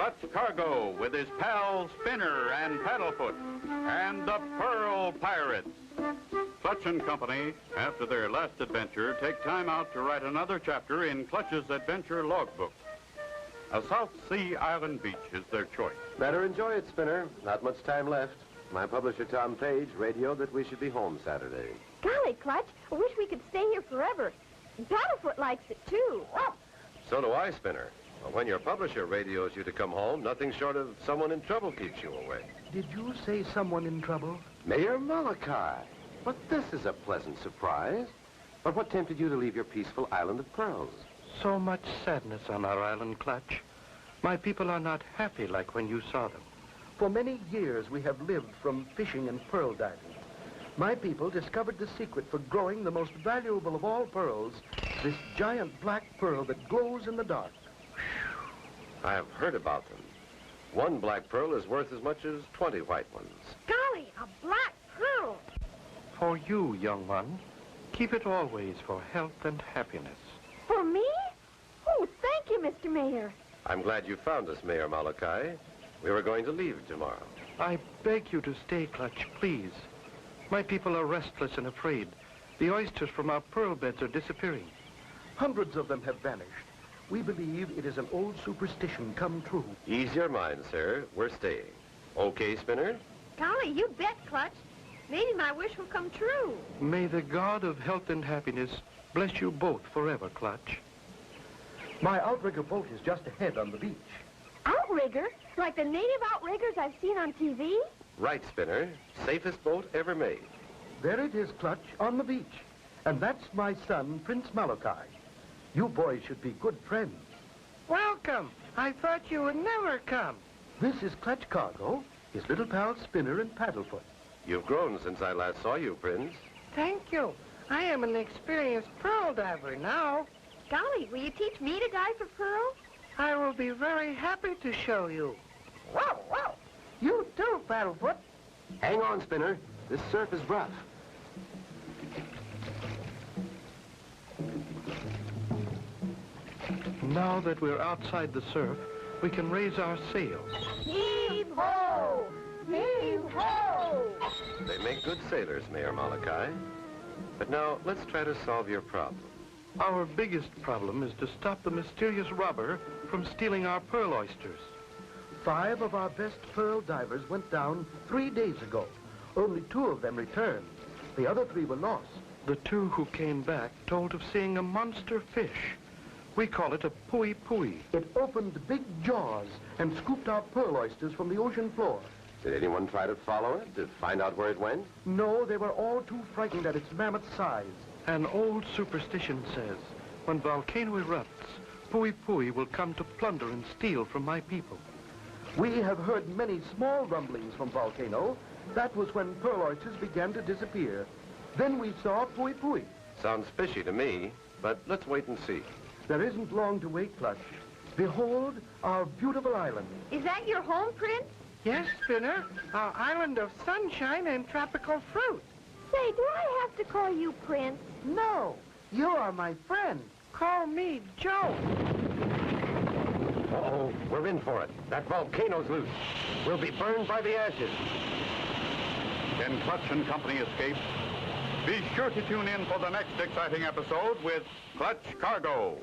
Clutch Cargo with his pals Spinner and Paddlefoot and the Pearl Pirates. Clutch and Company, after their last adventure, take time out to write another chapter in Clutch's adventure logbook. A South Sea island beach is their choice. Better enjoy it, Spinner. Not much time left. My publisher, Tom Page, radioed that we should be home Saturday. Golly, Clutch, I wish we could stay here forever. And Paddlefoot likes it, too. So do I, Spinner. But when your publisher radios you to come home, nothing short of someone in trouble keeps you away. Did you say someone in trouble? Mayor Malachi. But this is a pleasant surprise. But what tempted you to leave your peaceful island of pearls? So much sadness on our island, Clutch. My people are not happy like when you saw them. For many years, we have lived from fishing and pearl diving. My people discovered the secret for growing the most valuable of all pearls, this giant black pearl that glows in the dark. I have heard about them. One black pearl is worth as much as 20 white ones. Golly, a black pearl. For you, young one, keep it always for health and happiness. For me? Oh, thank you, Mr. Mayor. I'm glad you found us, Mayor Malachi. We were going to leave tomorrow. I beg you to stay, Clutch, please. My people are restless and afraid. The oysters from our pearl beds are disappearing. Hundreds of them have vanished. We believe it is an old superstition come true. Ease your mind, sir. We're staying. Okay, Spinner? Golly, you bet, Clutch. Maybe my wish will come true. May the God of health and happiness bless you both forever, Clutch. My outrigger boat is just ahead on the beach. Outrigger? Like the native outriggers I've seen on TV? Right, Spinner. Safest boat ever made. There it is, Clutch, on the beach. And that's my son, Prince Malachi. You boys should be good friends. Welcome. I thought you would never come. This is Clutch Cargo, his little pal Spinner and Paddlefoot. You've grown since I last saw you, Prince. Thank you. I am an experienced pearl diver now. Golly, will you teach me to dive for pearls? I will be very happy to show you. Wow, wow. You too, Paddlefoot. Hang on, Spinner. This surf is rough. Now that we're outside the surf, we can raise our sails. Heave-ho! Heave-ho! They make good sailors, Mayor Malachi. But now, let's try to solve your problem. Our biggest problem is to stop the mysterious robber from stealing our pearl oysters. 5 of our best pearl divers went down 3 days ago. Only 2 of them returned. The other 3 were lost. The 2 who came back told of seeing a monster fish. We call it a pui-pui. It opened big jaws and scooped out pearl oysters from the ocean floor. Did anyone try to follow it, to find out where it went? No, they were all too frightened at its mammoth size. An old superstition says, when volcano erupts, pui-pui will come to plunder and steal from my people. We have heard many small rumblings from volcano. That was when pearl oysters began to disappear. Then we saw pui-pui. Sounds fishy to me, but let's wait and see. There isn't long to wait, Clutch. Behold our beautiful island. Is that your home, Prince? Yes, Spinner. Our island of sunshine and tropical fruit. Say, do I have to call you Prince? No, you are my friend. Call me Joe. Uh-oh, we're in for it. That volcano's loose. We'll be burned by the ashes. Can Clutch and Company escape? Be sure to tune in for the next exciting episode with Clutch Cargo.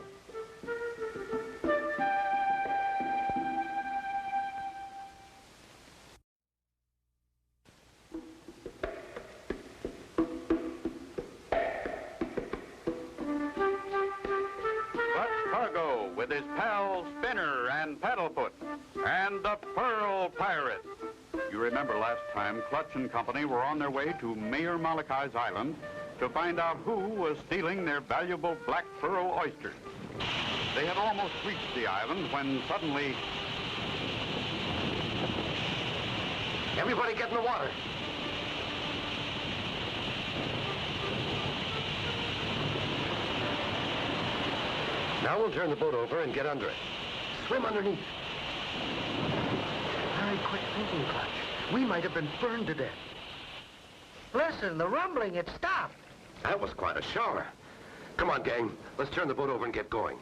Clutch Cargo with his pals Spinner and Paddlefoot and the Pearl Pirates. You remember last time Clutch and Company were on their way to Mayor Malachi's island to find out who was stealing their valuable black pearl oysters. They had almost reached the island when suddenly... Everybody get in the water. Now we'll turn the boat over and get under it. Swim underneath. Very quick thinking, Clutch. We might have been burned to death. Listen, the rumbling, it stopped. That was quite a shower. Come on, gang. Let's turn the boat over and get going.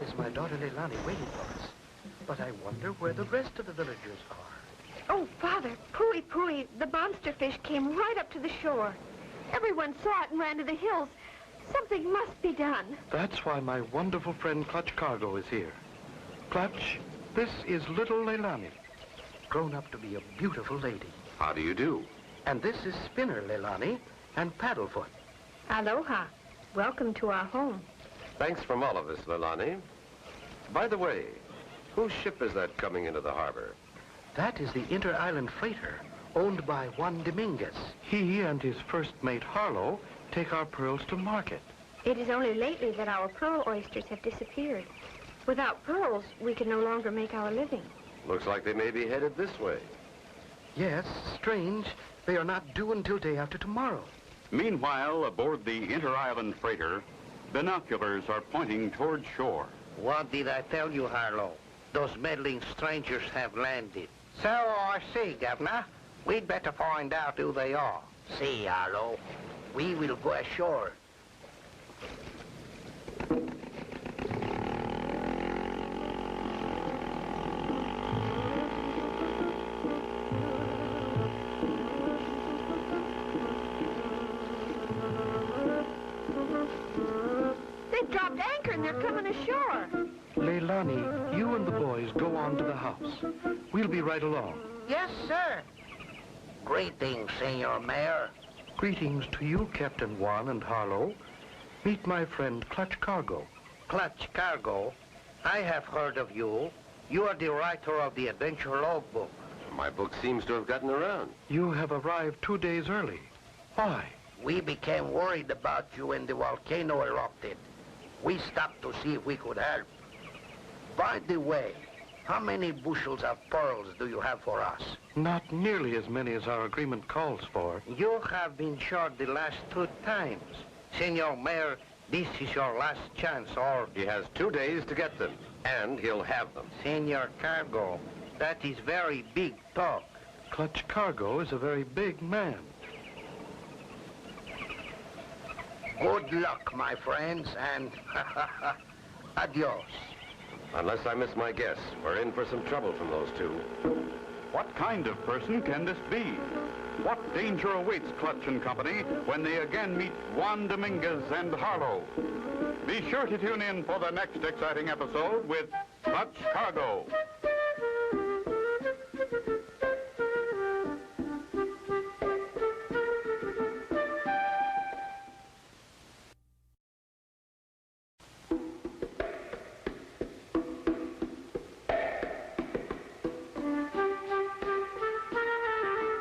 is my daughter Leilani waiting for us. But I wonder where the rest of the villagers are. Oh, Father, Pooey Pooey, the monster fish came right up to the shore. Everyone saw it and ran to the hills. Something must be done. That's why my wonderful friend Clutch Cargo is here. Clutch, this is little Leilani, grown up to be a beautiful lady. How do you do? And this is Spinner Leilani and Paddlefoot. Aloha. Welcome to our home. Thanks from all of us, Leilani. By the way, whose ship is that coming into the harbor? That is the Inter-Island Freighter, owned by Juan Dominguez. He and his first mate, Harlow, take our pearls to market. It is only lately that our pearl oysters have disappeared. Without pearls, we can no longer make our living. Looks like they may be headed this way. Yes, strange. They are not due until day after tomorrow. Meanwhile, aboard the Inter-Island Freighter, binoculars are pointing toward shore. What did I tell you, Harlow? Those meddling strangers have landed. So I see, Governor. We'd better find out who they are. See, Harlow, we will go ashore. They've dropped anchor and they're coming ashore. Leilani, you and the boys go on to the house. We'll be right along. Yes, sir. Greetings, Senor Mayor. Greetings to you, Captain Juan and Harlow. Meet my friend Clutch Cargo. Clutch Cargo. I have heard of you. You are the writer of the Adventure Logbook. My book seems to have gotten around. You have arrived 2 days early. Why? We became worried about you when the volcano erupted. We stopped to see if we could help. By the way, how many bushels of pearls do you have for us? Not nearly as many as our agreement calls for. You have been short the last 2 times. Senor Mayor, this is your last chance, or... He has 2 days to get them, and he'll have them. Senor Cargo, that is very big talk. Clutch Cargo is a very big man. Good luck, my friends, and adios. Unless I miss my guess, we're in for some trouble from those two. What kind of person can this be? What danger awaits Clutch and Company when they again meet Juan Dominguez and Harlow? Be sure to tune in for the next exciting episode with Clutch Cargo.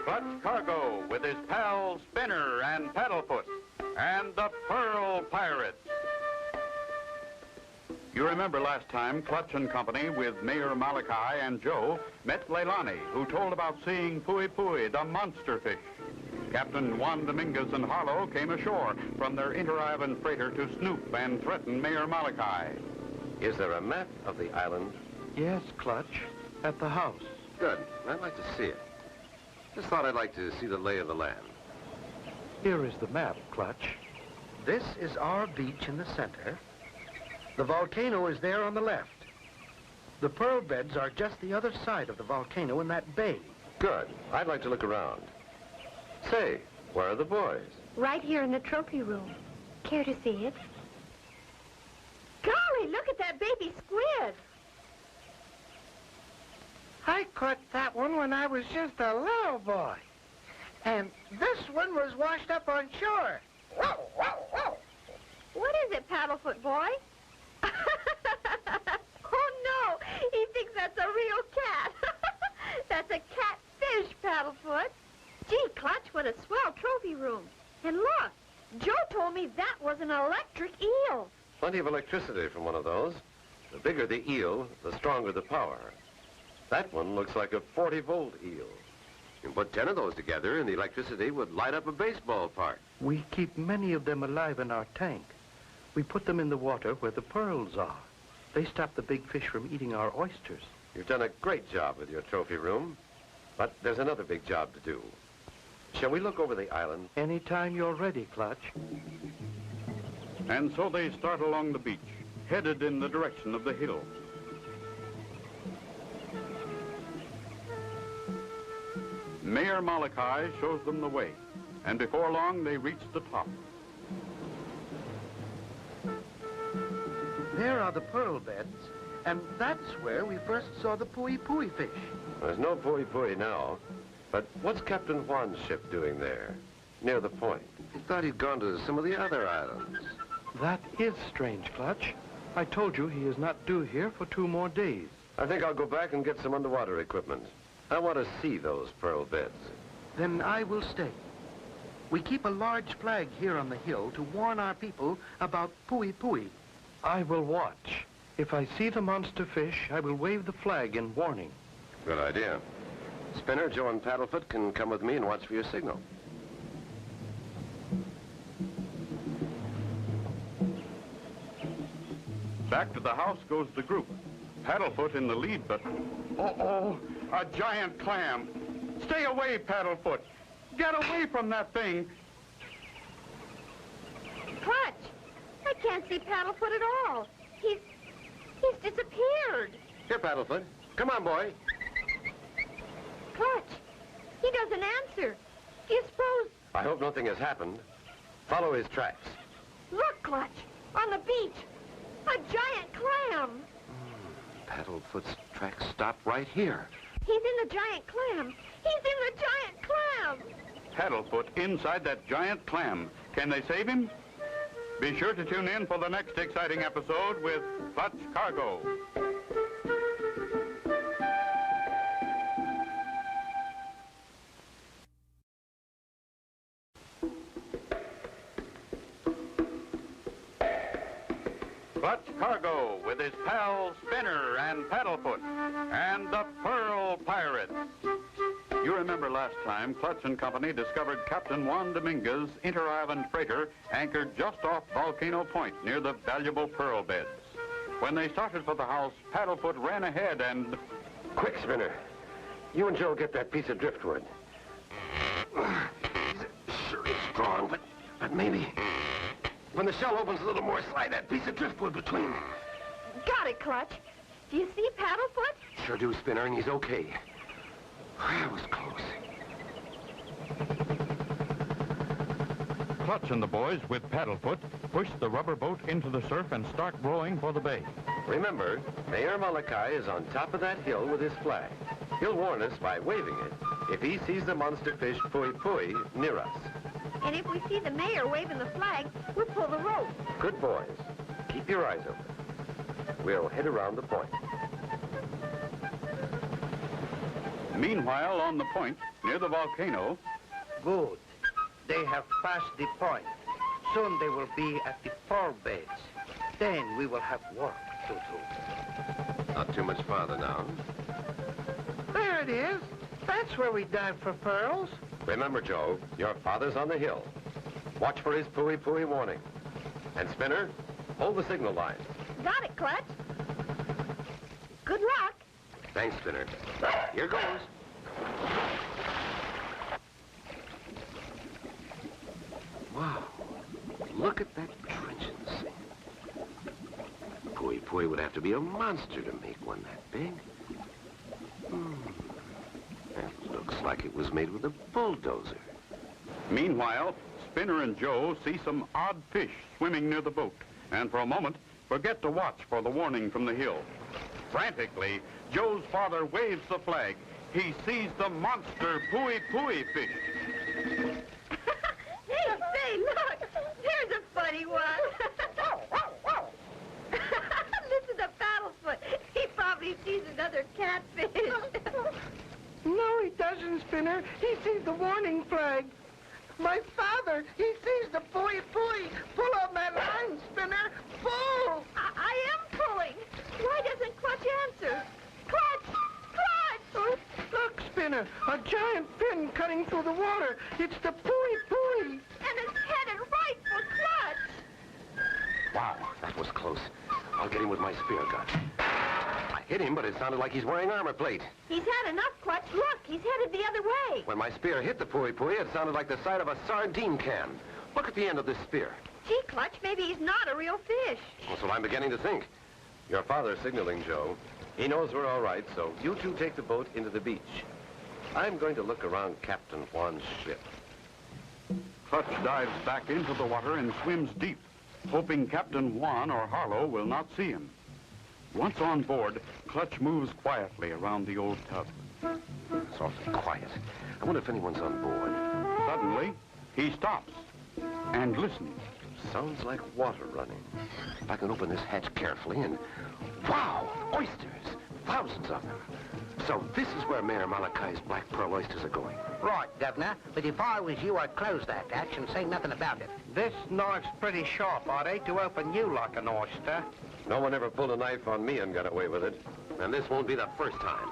Clutch Cargo with his pals Spinner and Paddlefoot and the Pearl Pirates. You remember last time Clutch and Company with Mayor Malachi and Joe met Leilani, who told about seeing Pooey Pooey, the monster fish. Captain Juan Dominguez and Harlow came ashore from their Inter-Island Freighter to snoop and threaten Mayor Malachi. Is there a map of the island? Yes, Clutch. At the house. Good. I'd like to see it. Just thought I'd like to see the lay of the land. Here is the map, Clutch. This is our beach in the center. The volcano is there on the left. The pearl beds are just the other side of the volcano in that bay. Good. I'd like to look around. Say, where are the boys? Right here in the trophy room. Care to see it? Golly, look at that baby squid. I caught that one when I was just a little boy. And this one was washed up on shore. Whoa, whoa, whoa. What is it, Paddlefoot boy? Oh, no. He thinks that's a real cat. That's a catfish, Paddlefoot. Gee, Clutch, what a swell trophy room. And look, Joe told me that was an electric eel. Plenty of electricity from one of those. The bigger the eel, the stronger the power. That one looks like a 40-volt eel. You can put 10 of those together and the electricity would light up a baseball park. We keep many of them alive in our tank. We put them in the water where the pearls are. They stop the big fish from eating our oysters. You've done a great job with your trophy room, but there's another big job to do. Shall we look over the island? Anytime you're ready, Clutch. And so they start along the beach, headed in the direction of the hill. Mayor Malachi shows them the way, and before long they reach the top. There are the pearl beds, and that's where we first saw the pui-pui fish. There's no pui-pui now, but what's Captain Juan's ship doing there, near the point? He thought he'd gone to some of the other islands. That is strange, Clutch. I told you he is not due here for 2 more days. I think I'll go back and get some underwater equipment. I want to see those pearl beds. Then I will stay. We keep a large flag here on the hill to warn our people about pui-pui. I will watch. If I see the monster fish, I will wave the flag in warning. Good idea. Spinner, Joe, and Paddlefoot can come with me and watch for your signal. Back to the house goes the group. Paddlefoot in the lead, but... Oh, a giant clam. Stay away, Paddlefoot. Get away from that thing. Clutch, I can't see Paddlefoot at all. He's disappeared. Here, Paddlefoot. Come on, boy. Clutch, he doesn't answer. Do you suppose... I hope nothing has happened. Follow his tracks. Look, Clutch, on the beach. A giant clam. Paddlefoot's tracks stop right here. He's in the giant clam. He's in the giant clam. Paddlefoot inside that giant clam. Can they save him? Be sure to tune in for the next exciting episode with Clutch Cargo. Clutch Cargo with his pals Spinner and Paddlefoot and the Pearl Pirates. You remember last time Clutch and Company discovered Captain Juan Dominguez' inter-island freighter anchored just off Volcano Point near the valuable pearl beds. When they started for the house, Paddlefoot ran ahead and... Quick, Spinner. You and Joe get that piece of driftwood. Sure it's strong, but maybe... When the shell opens a little more, slide that piece of driftwood between. Got it, Clutch. Do you see Paddlefoot? Sure do, Spinner, and he's okay. That was close. Clutch and the boys, with Paddlefoot, push the rubber boat into the surf and start rowing for the bay. Remember, Mayor Malachi is on top of that hill with his flag. He'll warn us by waving it if he sees the monster fish pui-pui near us. And if we see the mayor waving the flag, we'll pull the rope. Good boys. Keep your eyes open. We'll head around the point. Meanwhile, on the point, near the volcano... Good. They have passed the point. Soon they will be at the pearl beds. Then we will have work to do. Not too much farther now. There it is. That's where we dive for pearls. Remember, Joe, your father's on the hill. Watch for his pui-pui warning. And Spinner, hold the signal line. Got it, Clutch. Good luck. Thanks, Spinner. Here goes. Wow. Look at that trench in the sand. Pui-pui would have to be a monster to make one that big. That looks like it was made with a bulldozer. Meanwhile, Spinner and Joe see some odd fish swimming near the boat, and for a moment, forget to watch for the warning from the hill. Frantically, Joe's father waves the flag. He sees the monster pui-pui fish. Hey, look! There's a funny one. Listen to Paddlefoot. He probably sees another catfish. No, he doesn't, Spinner. He sees the warning flag. My father, he sees the pui-pui. Pull on that line, Spinner. Pull! I am pulling. Why doesn't Clutch answer? Clutch! Clutch! Oh, look, Spinner, a giant fin cutting through the water. It's the pui-pui. And it's headed right for Clutch. Wow, that was close. I'll get him with my spear gun. I hit him, but it sounded like he's wearing armor plate. He's had enough, Clutch. Look, he's headed the other way. When my spear hit the pui-pui, it sounded like the side of a sardine can. Look at the end of this spear. Gee, Clutch, maybe he's not a real fish. That's what I'm beginning to think. Your father's signaling, Joe. He knows we're all right, so you two take the boat into the beach. I'm going to look around Captain Juan's ship. Clutch dives back into the water and swims deep, hoping Captain Juan or Harlow will not see him. Once on board, Clutch moves quietly around the old tub. It's awfully quiet. I wonder if anyone's on board. Suddenly, he stops and listens. Sounds like water running. If I can open this hatch carefully and... Wow! Oysters! Thousands of them. So this is where Mayor Malachi's black pearl oysters are going. Right, Governor. But if I was you, I'd close that hatch and say nothing about it. This knife's pretty sharp. I'd hate to open you like an oyster. No one ever pulled a knife on me and got away with it. And this won't be the first time.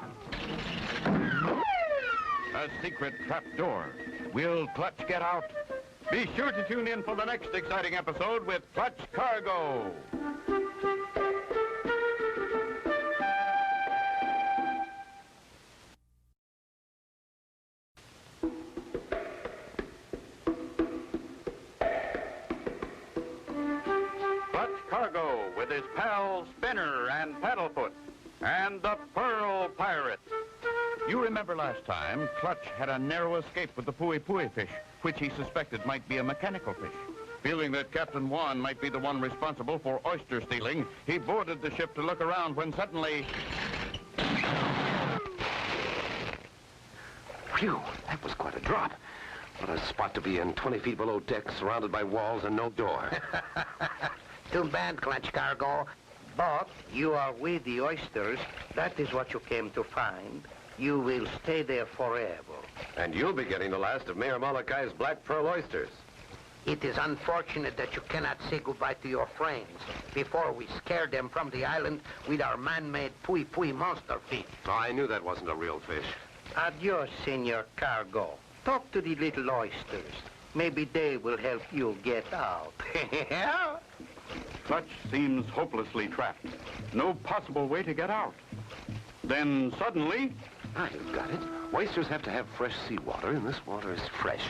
A secret trapdoor. Will Clutch get out? Be sure to tune in for the next exciting episode with Clutch Cargo. Clutch Cargo with his pals Spinner and Paddlefoot and the Pearl Pirates. You remember last time, Clutch had a narrow escape with the Pui fish, which he suspected might be a mechanical fish. Feeling that Captain Juan might be the one responsible for oyster stealing, he boarded the ship to look around when suddenly... Phew, that was quite a drop. What a spot to be in, 20 feet below deck, surrounded by walls and no door. Too bad, Clutch Cargo. But you are with the oysters. That is what you came to find. You will stay there forever. And you'll be getting the last of Mayor Malachi's black pearl oysters. It is unfortunate that you cannot say goodbye to your friends before we scare them from the island with our man-made Pui monster fish. Oh, I knew that wasn't a real fish. Adios, Senor Cargo. Talk to the little oysters. Maybe they will help you get out. Clutch seems hopelessly trapped. No possible way to get out. Then suddenly... I've got it. Oysters have to have fresh seawater, and this water is fresh.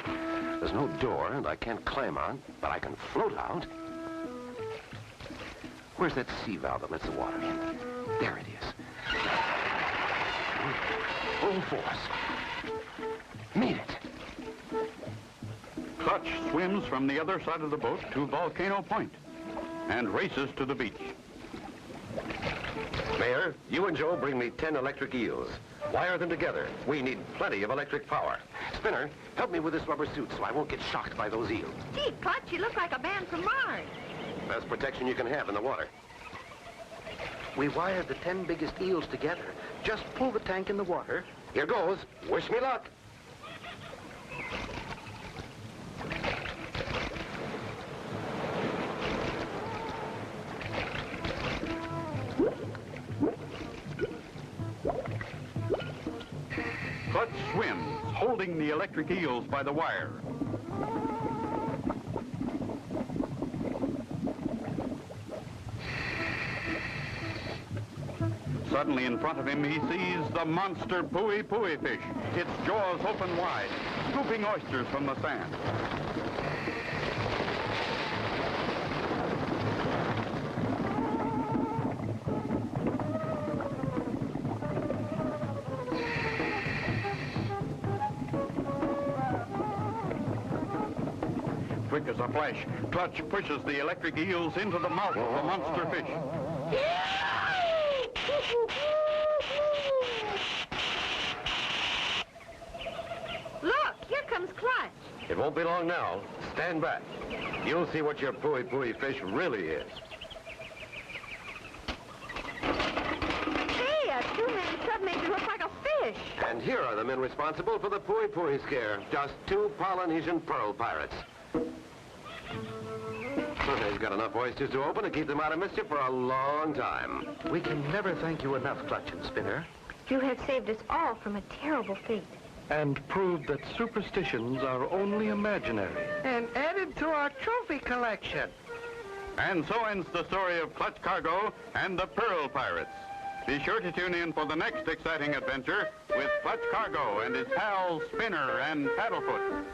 There's no door, and I can't climb out, but I can float out. Where's that sea valve that lets the water in? There it is. Full force. Made it. Clutch swims from the other side of the boat to Volcano Point and races to the beach. Mayor, you and Joe bring me 10 electric eels. Wire them together. We need plenty of electric power. Spinner, help me with this rubber suit so I won't get shocked by those eels. Gee, Clutch, you look like a man from Mars. Best protection you can have in the water. We wired the 10 biggest eels together. Just pull the tank in the water. Here goes. Wish me luck. Clutch swims, holding the electric eels by the wire. Suddenly in front of him, he sees the monster Pui fish, its jaws open wide, scooping oysters from the sand. Quick as a flash, Clutch pushes the electric eels into the mouth of the monster fish. Look, here comes Clutch. It won't be long now. Stand back. You'll see what your Pui fish really is. Hey, a two-man sub makes it look like a fish. And here are the men responsible for the Pui scare. Just 2 Polynesian pearl pirates. They've got enough oysters to open to keep them out of mischief for a long time. We can never thank you enough, Clutch and Spinner. You have saved us all from a terrible fate. And proved that superstitions are only imaginary. And added to our trophy collection. And so ends the story of Clutch Cargo and the Pearl Pirates. Be sure to tune in for the next exciting adventure with Clutch Cargo and his pals Spinner and Paddlefoot.